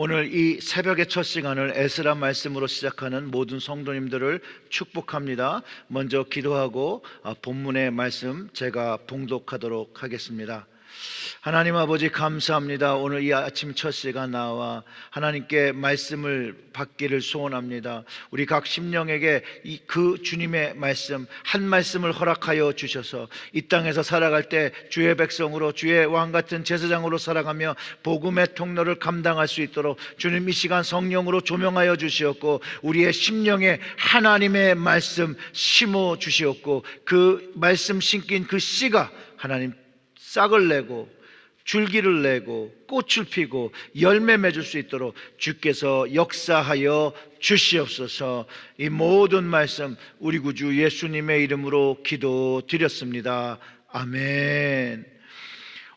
오늘 이 새벽의 첫 시간을 에스라 말씀으로 시작하는 모든 성도님들을 축복합니다. 먼저 기도하고 본문의 말씀 제가 봉독하도록 하겠습니다. 하나님 아버지 감사합니다. 오늘 이 아침 첫 시간 나와 하나님께 말씀을 받기를 소원합니다. 우리 각 심령에게 그 주님의 말씀 한 말씀을 허락하여 주셔서 이 땅에서 살아갈 때 주의 백성으로 주의 왕 같은 제사장으로 살아가며 복음의 통로를 감당할 수 있도록 주님 이 시간 성령으로 조명하여 주시옵고 우리의 심령에 하나님의 말씀 심어 주시옵고 그 말씀 심긴 그 씨가 하나님 싹을 내고 줄기를 내고 꽃을 피고 열매 맺을 수 있도록 주께서 역사하여 주시옵소서. 이 모든 말씀 우리 구주 예수님의 이름으로 기도드렸습니다. 아멘.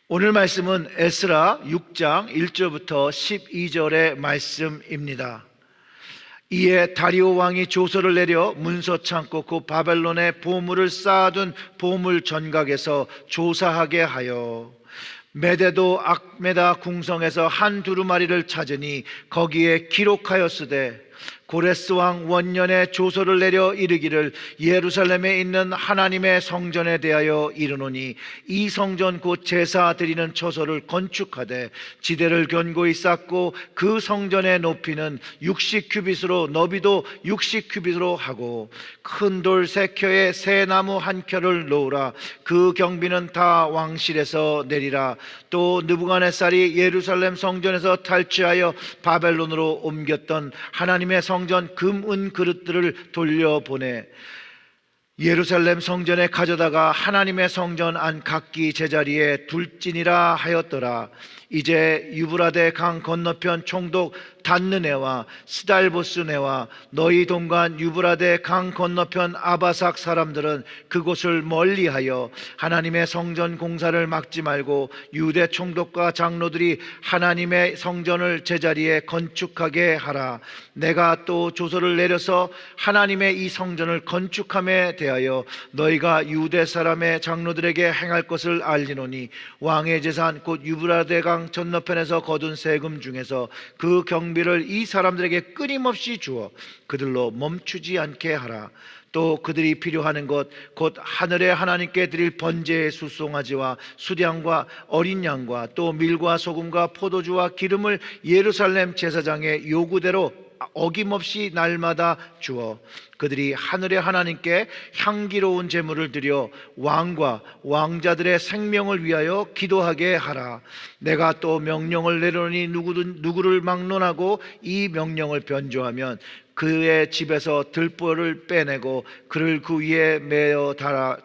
오늘 말씀은 에스라 6장 1절부터 12절의 말씀입니다. 이에 다리오 왕이 조서를 내려 문서 창고 그 바벨론에 보물을 쌓아둔 보물 전각에서 조사하게 하여 메데도 악메다 궁성에서 한 두루마리를 찾으니 거기에 기록하였으되 고레스 왕 원년에 조서를 내려 이르기를 예루살렘에 있는 하나님의 성전에 대하여 이르노니 이 성전 곧 제사 드리는 처소를 건축하되 지대를 견고히 쌓고 그 성전의 높이는 60규빗으로 너비도 60규빗으로 하고 큰 돌 3켜에 새 나무 1켜를 놓으라. 그 경비는 다 왕실에서 내리라. 또 느부갓네살이 예루살렘 성전에서 탈취하여 바벨론으로 옮겼던 하나님의 성전 금은 그릇들을 돌려보내 예루살렘 성전에 가져다가 하나님의 성전 안 각기 제자리에 둘지니라 하였더라. 이제 유브라데 강 건너편 총독 단느네와 스달보스네와 너희 동관 유브라데 강 건너편 아바삭 사람들은 그곳을 멀리하여 하나님의 성전 공사를 막지 말고 유대 총독과 장로들이 하나님의 성전을 제자리에 건축하게 하라. 내가 또 조서를 내려서 하나님의 이 성전을 건축함에 대하여 너희가 유대 사람의 장로들에게 행할 것을 알리노니 왕의 재산 곧 유브라데 강 건너편에서 거둔 세금 중에서 그 경비를 이 사람들에게 끊임없이 주어 그들로 멈추지 않게 하라. 또 그들이 필요하는 것 곧 하늘의 하나님께 드릴 번제의 수송아지와 수량과 어린 양과 또 밀과 소금과 포도주와 기름을 예루살렘 제사장의 요구대로 어김없이 날마다 주어 그들이 하늘의 하나님께 향기로운 제물을 드려 왕과 왕자들의 생명을 위하여 기도하게 하라. 내가 또 명령을 내려오니 누구를 막론하고 이 명령을 변조하면 그의 집에서 들보를 빼내고 그를 그 위에 매어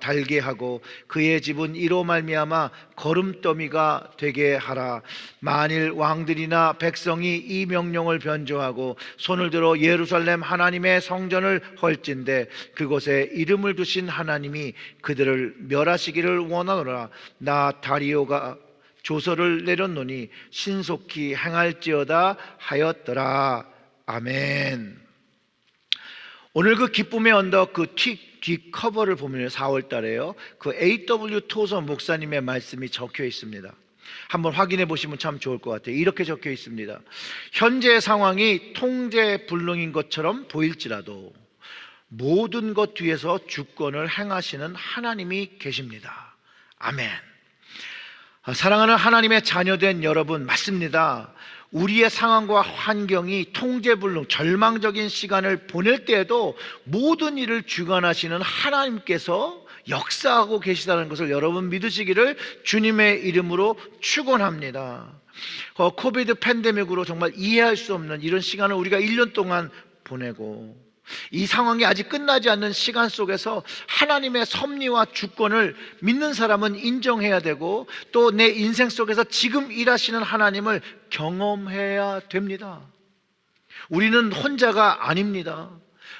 달게 하고 그의 집은 이로 말미암아 거름더미가 되게 하라. 만일 왕들이나 백성이 이 명령을 변조하고 손을 들어 예루살렘 하나님의 성전을 헐진대 그곳에 이름을 두신 하나님이 그들을 멸하시기를 원하노라. 나 다리오가 조서를 내렸노니 신속히 행할지어다 하였더라. 아멘. 오늘 그 기쁨의 언덕 그 뒤 커버를 보면 4월 달에요. 그 A.W. 토서 목사님의 말씀이 적혀 있습니다. 한번 확인해 보시면 참 좋을 것 같아요. 이렇게 적혀 있습니다. 현재 상황이 통제불능인 것처럼 보일지라도 모든 것 뒤에서 주권을 행하시는 하나님이 계십니다. 아멘. 사랑하는 하나님의 자녀된 여러분, 맞습니다. 우리의 상황과 환경이 통제불능, 절망적인 시간을 보낼 때에도 모든 일을 주관하시는 하나님께서 역사하고 계시다는 것을 여러분 믿으시기를 주님의 이름으로 축원합니다. 코비드 팬데믹으로 정말 이해할 수 없는 이런 시간을 우리가 1년 동안 보내고 이 상황이 아직 끝나지 않는 시간 속에서 하나님의 섭리와 주권을 믿는 사람은 인정해야 되고 또 내 인생 속에서 지금 일하시는 하나님을 경험해야 됩니다. 우리는 혼자가 아닙니다.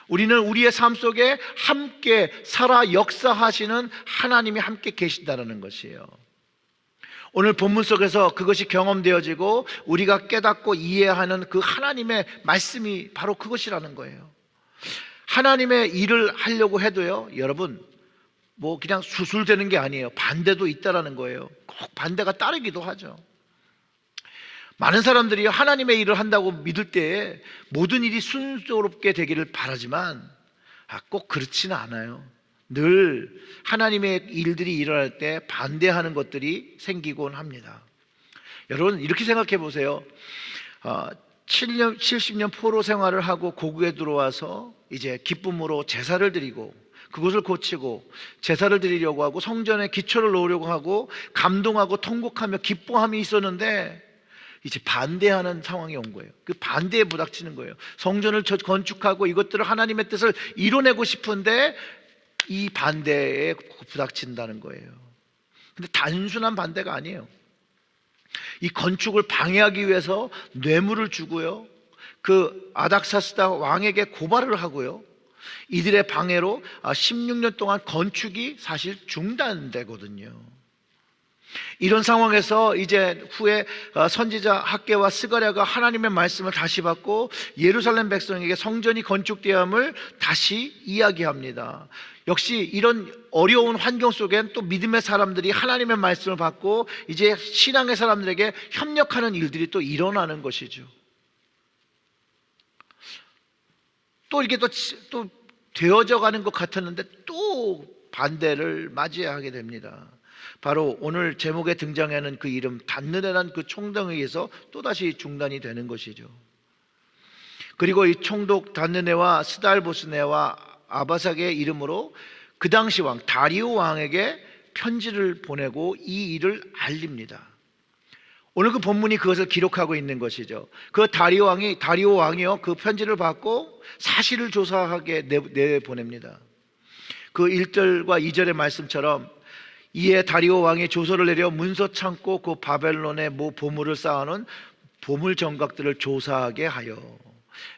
우리는 우리의 삶 속에 함께 살아 역사하시는 하나님이 함께 계신다는 것이에요. 오늘 본문 속에서 그것이 경험되어지고 우리가 깨닫고 이해하는 그 하나님의 말씀이 바로 그것이라는 거예요. 하나님의 일을 하려고 해도요, 여러분, 뭐 그냥 수술되는 게 아니에요. 반대도 있다라는 거예요. 꼭 반대가 따르기도 하죠. 많은 사람들이 하나님의 일을 한다고 믿을 때에 모든 일이 순조롭게 되기를 바라지만 꼭 그렇지는 않아요. 늘 하나님의 일들이 일어날 때 반대하는 것들이 생기곤 합니다. 여러분 이렇게 생각해 보세요. 70년 포로 생활을 하고 고국에 들어와서 이제 기쁨으로 제사를 드리고 그것을 고치고 제사를 드리려고 하고 성전에 기초를 놓으려고 하고 감동하고 통곡하며 기뻐함이 있었는데 이제 반대하는 상황이 온 거예요. 그 반대에 부닥치는 거예요. 성전을 건축하고 이것들을 하나님의 뜻을 이뤄내고 싶은데 이 반대에 부닥친다는 거예요. 근데 단순한 반대가 아니에요. 이 건축을 방해하기 위해서 뇌물을 주고요, 그 아닥사스다 왕에게 고발을 하고요, 이들의 방해로 16년 동안 건축이 사실 중단되거든요. 이런 상황에서 이제 후에 선지자 학개와 스가랴가 하나님의 말씀을 다시 받고 예루살렘 백성에게 성전이 건축되어야 함을 다시 이야기합니다. 역시 이런 어려운 환경 속엔 또 믿음의 사람들이 하나님의 말씀을 받고 이제 신앙의 사람들에게 협력하는 일들이 또 일어나는 것이죠. 또 이렇게 또 되어져 가는 것 같았는데 또 반대를 맞이하게 됩니다. 바로 오늘 제목에 등장하는 그 이름 단느네라는 그 총독에 의해서 또다시 중단이 되는 것이죠. 그리고 이 총독 단느네와 스달보스네와 아바삭의 이름으로 그 당시 왕 다리오 왕에게 편지를 보내고 이 일을 알립니다. 오늘 그 본문이 그것을 기록하고 있는 것이죠. 그 다리오 왕이요 그 편지를 받고 사실을 조사하게 내보냅니다. 그 1절과 2절의 말씀처럼 이에 다리오 왕이 조서를 내려 문서 창고 그 바벨론의 보물을 쌓아놓은 보물 정각들을 조사하게 하여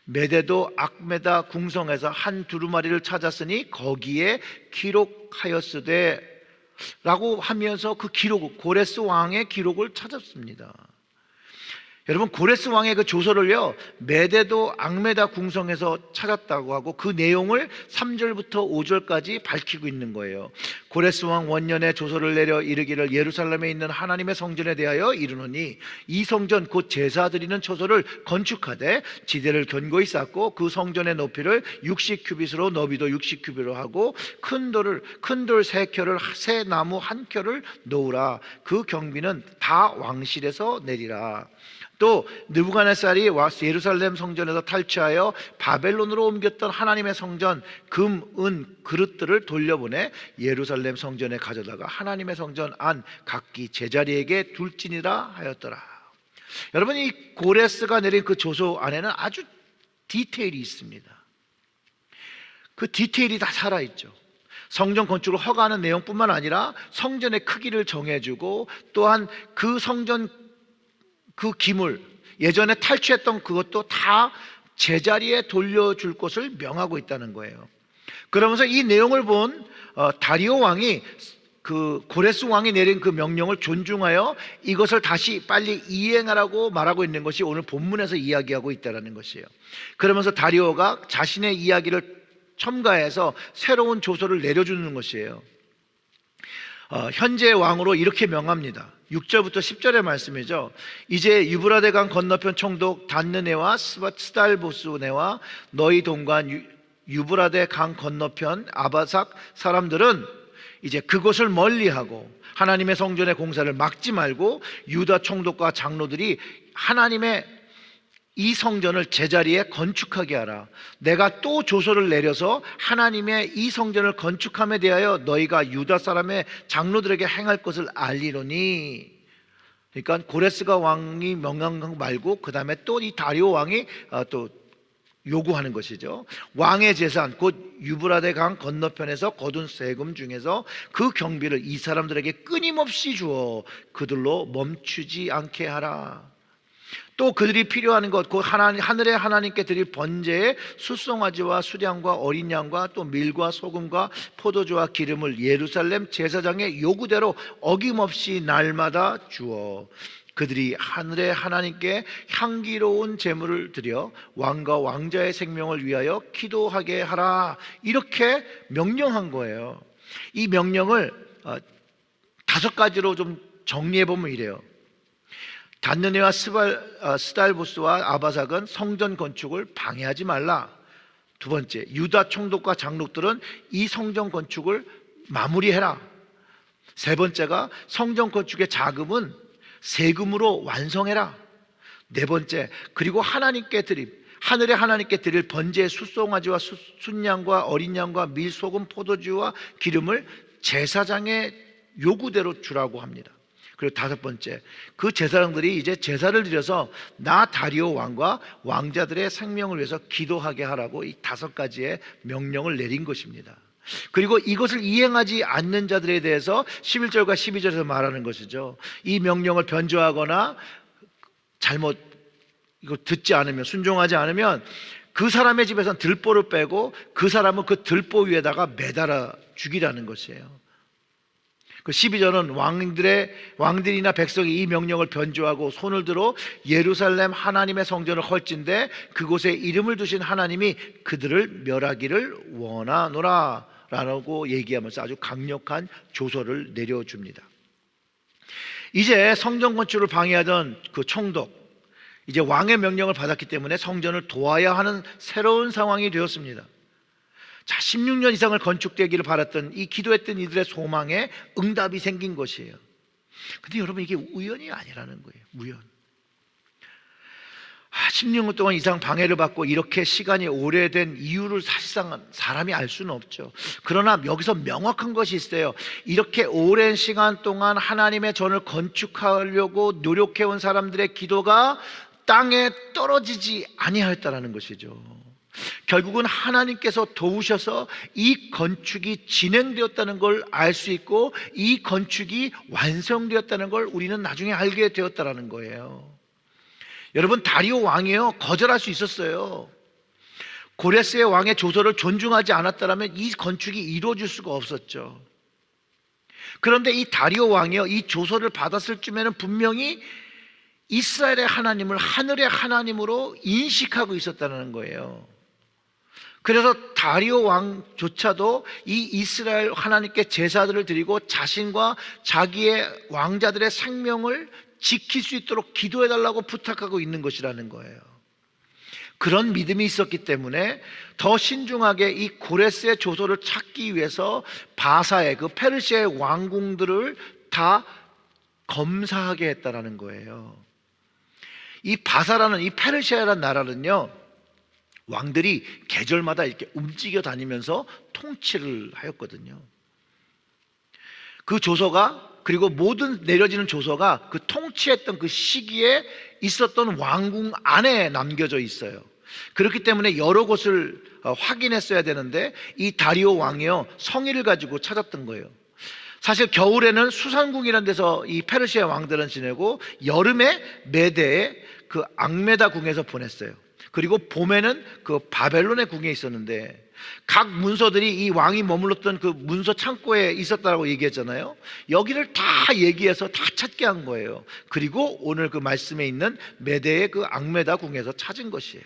메대도 악메다 궁성에서 한 두루마리를 찾았으니 거기에 기록하였으되 라고 하면서 그 기록, 고레스 왕의 기록을 찾았습니다. 여러분 고레스 왕의 그 조서를요 메대도 악메다 궁성에서 찾았다고 하고 그 내용을 3절부터 5절까지 밝히고 있는 거예요. 고레스 왕 원년에 조서를 내려 이르기를 예루살렘에 있는 하나님의 성전에 대하여 이르노니 이 성전 곧 제사 드리는 처소를 건축하되 지대를 견고히 쌓고 그 성전의 높이를 60규빗으로 너비도 60규빗으로 하고 큰 돌 3켜를 새 나무 1켜를 놓으라. 그 경비는 다 왕실에서 내리라. 또 느부갓네살이 예루살렘 성전에서 탈취하여 바벨론으로 옮겼던 하나님의 성전 금, 은, 그릇들을 돌려보내 예루살렘 성전에 가져다가 하나님의 성전 안 각기 제자리에게 둘지니라 하였더라. 여러분 이 고레스가 내린 그 조서 안에는 아주 디테일이 있습니다. 그 디테일이 다 살아있죠. 성전 건축을 허가하는 내용뿐만 아니라 성전의 크기를 정해주고 또한 그 성전 그 기물 예전에 탈취했던 그것도 다 제자리에 돌려줄 것을 명하고 있다는 거예요. 그러면서 이 내용을 본 다리오 왕이 그 고레스 왕이 내린 그 명령을 존중하여 이것을 다시 빨리 이행하라고 말하고 있는 것이 오늘 본문에서 이야기하고 있다는 것이에요. 그러면서 다리오가 자신의 이야기를 첨가해서 새로운 조서를 내려주는 것이에요. 현재 왕으로 이렇게 명합니다. 6절부터 10절의 말씀이죠. 이제 유브라데 강 건너편 총독 단느네와 스달보스네와 너희 동관 유브라데 강 건너편 아바삭 사람들은 이제 그곳을 멀리하고 하나님의 성전의 공사를 막지 말고 유다 총독과 장로들이 하나님의 이 성전을 제자리에 건축하게 하라. 내가 또 조서를 내려서 하나님의 이 성전을 건축함에 대하여 너희가 유다 사람의 장로들에게 행할 것을 알리노니. 그러니까 고레스가 왕이 명령한 거 말고 그 다음에 또 이 다리오 왕이 또 요구하는 것이죠. 왕의 재산 곧 유브라데 강 건너편에서 거둔 세금 중에서 그 경비를 이 사람들에게 끊임없이 주어 그들로 멈추지 않게 하라. 또 그들이 필요한 것 곧 하늘의 하나님께 드릴 번제의 숫송아지와 수량과 어린 양과 또 밀과 소금과 포도주와 기름을 예루살렘 제사장의 요구대로 어김없이 날마다 주어 그들이 하늘의 하나님께 향기로운 제물을 드려 왕과 왕자의 생명을 위하여 기도하게 하라. 이렇게 명령한 거예요. 이 명령을 5가지로 좀 정리해 보면 이래요. 단느니와 스달보스와 아바삭은 성전 건축을 방해하지 말라. 두 번째, 유다 총독과 장로들은 이 성전 건축을 마무리해라. 세 번째가 성전 건축의 자금은 세금으로 완성해라. 네 번째, 그리고 하늘의 하나님께 드릴 번제의 숫송아지와 순양과 어린 양과 밀, 소금, 포도주와 기름을 제사장의 요구대로 주라고 합니다. 그리고 다섯 번째, 그 제사장들이 이제 제사를 드려서 나 다리오 왕과 왕자들의 생명을 위해서 기도하게 하라고 이 다섯 가지의 명령을 내린 것입니다. 그리고 이것을 이행하지 않는 자들에 대해서 11절과 12절에서 말하는 것이죠. 이 명령을 변조하거나 이거 듣지 않으면, 순종하지 않으면 그 사람의 집에서는 들보를 빼고 그 사람은 그 들보 위에다가 매달아 죽이라는 것이에요. 그 12절은 왕들이나 백성이 이 명령을 변조하고 손을 들어 예루살렘 하나님의 성전을 헐진데 그곳에 이름을 두신 하나님이 그들을 멸하기를 원하노라 라고 얘기하면서 아주 강력한 조서를 내려줍니다. 이제 성전 건축을 방해하던 그 총독, 이제 왕의 명령을 받았기 때문에 성전을 도와야 하는 새로운 상황이 되었습니다. 자, 16년 이상을 건축되기를 바랐던 이 기도했던 이들의 소망에 응답이 생긴 것이에요. 근데 여러분, 이게 우연이 아니라는 거예요. 우연. 16년 동안 이상 방해를 받고 이렇게 시간이 오래된 이유를 사실상 사람이 알 수는 없죠. 그러나 여기서 명확한 것이 있어요. 이렇게 오랜 시간 동안 하나님의 전을 건축하려고 노력해온 사람들의 기도가 땅에 떨어지지 아니하였다라는 것이죠. 결국은 하나님께서 도우셔서 이 건축이 진행되었다는 걸 알 수 있고 이 건축이 완성되었다는 걸 우리는 나중에 알게 되었다라는 거예요. 여러분, 다리오 왕이요, 거절할 수 있었어요. 고레스의 왕의 조서를 존중하지 않았다면 이 건축이 이루어질 수가 없었죠. 그런데 이 다리오 왕이요, 이 조서를 받았을 쯤에는 분명히 이스라엘의 하나님을 하늘의 하나님으로 인식하고 있었다는 거예요. 그래서 다리오 왕조차도 이 이스라엘 하나님께 제사들을 드리고 자신과 자기의 왕자들의 생명을 지킬 수 있도록 기도해달라고 부탁하고 있는 것이라는 거예요. 그런 믿음이 있었기 때문에 더 신중하게 이 고레스의 조서를 찾기 위해서 바사의 그 페르시아의 왕궁들을 다 검사하게 했다라는 거예요. 이 바사라는, 이 페르시아라는 나라는요, 왕들이 계절마다 이렇게 움직여 다니면서 통치를 하였거든요. 그 조서가, 그리고 모든 내려지는 조서가 그 통치했던 그 시기에 있었던 왕궁 안에 남겨져 있어요. 그렇기 때문에 여러 곳을 확인했어야 되는데 이 다리오 왕이요, 성의를 가지고 찾았던 거예요. 사실 겨울에는 수산궁이라는 데서 이 페르시아 왕들은 지내고 여름에 메대의 그 앙메다 궁에서 보냈어요. 그리고 봄에는 그 바벨론의 궁에 있었는데 각 문서들이 이 왕이 머물렀던 그 문서 창고에 있었다고 얘기했잖아요. 여기를 다 얘기해서 다 찾게 한 거예요. 그리고 오늘 그 말씀에 있는 메대의 그 앙메다 궁에서 찾은 것이에요.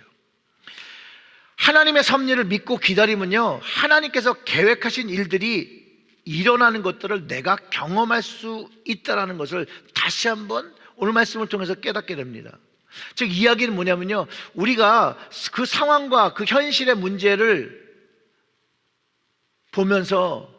하나님의 섭리를 믿고 기다리면요, 하나님께서 계획하신 일들이 일어나는 것들을 내가 경험할 수 있다는 것을 다시 한번 오늘 말씀을 통해서 깨닫게 됩니다. 즉, 이야기는 뭐냐면요, 우리가 그 상황과 그 현실의 문제를 보면서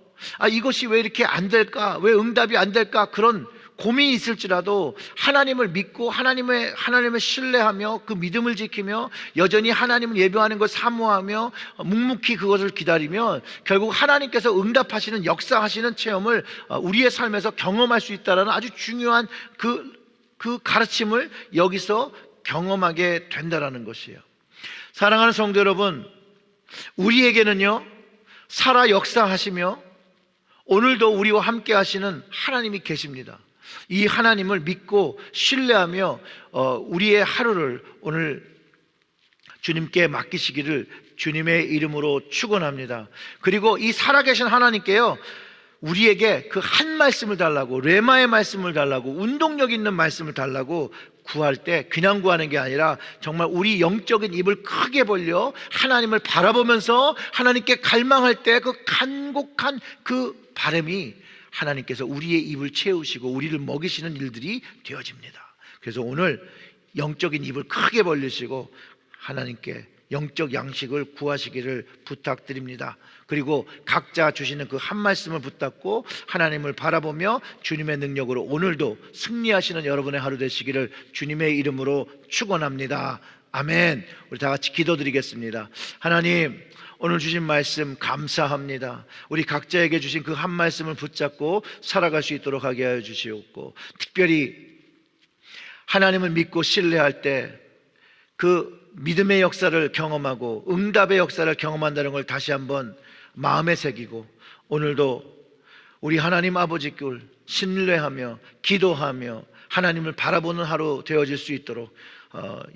이것이 왜 이렇게 안 될까, 왜 응답이 안 될까, 그런 고민이 있을지라도 하나님을 믿고 하나님을 신뢰하며 그 믿음을 지키며 여전히 하나님을 예배하는 것 사모하며 묵묵히 그것을 기다리면 결국 하나님께서 응답하시는, 역사하시는 체험을 우리의 삶에서 경험할 수 있다는 아주 중요한 그 가르침을 여기서 경험하게 된다는 것이에요. 사랑하는 성도 여러분, 우리에게는요, 살아 역사하시며 오늘도 우리와 함께 하시는 하나님이 계십니다. 이 하나님을 믿고 신뢰하며 우리의 하루를 오늘 주님께 맡기시기를 주님의 이름으로 축원합니다. 그리고 이 살아계신 하나님께요, 우리에게 그 한 말씀을 달라고, 레마의 말씀을 달라고, 운동력 있는 말씀을 달라고 구할 때 그냥 구하는 게 아니라 정말 우리 영적인 입을 크게 벌려 하나님을 바라보면서 하나님께 갈망할 때 그 간곡한 그 바람이 하나님께서 우리의 입을 채우시고 우리를 먹이시는 일들이 되어집니다. 그래서 오늘 영적인 입을 크게 벌리시고 하나님께 영적 양식을 구하시기를 부탁드립니다. 그리고 각자 주시는 그 한 말씀을 붙잡고 하나님을 바라보며 주님의 능력으로 오늘도 승리하시는 여러분의 하루 되시기를 주님의 이름으로 축원합니다. 아멘. 우리 다 같이 기도드리겠습니다. 하나님, 오늘 주신 말씀 감사합니다. 우리 각자에게 주신 그 한 말씀을 붙잡고 살아갈 수 있도록 하게 하여 주시옵고, 특별히 하나님을 믿고 신뢰할 때 그 믿음의 역사를 경험하고 응답의 역사를 경험한다는 걸 다시 한번 마음에 새기고, 오늘도 우리 하나님 아버지께 신뢰하며 기도하며 하나님을 바라보는 하루 되어질 수 있도록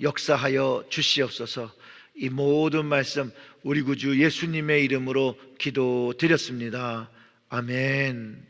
역사하여 주시옵소서. 이 모든 말씀 우리 구주 예수님의 이름으로 기도드렸습니다. 아멘.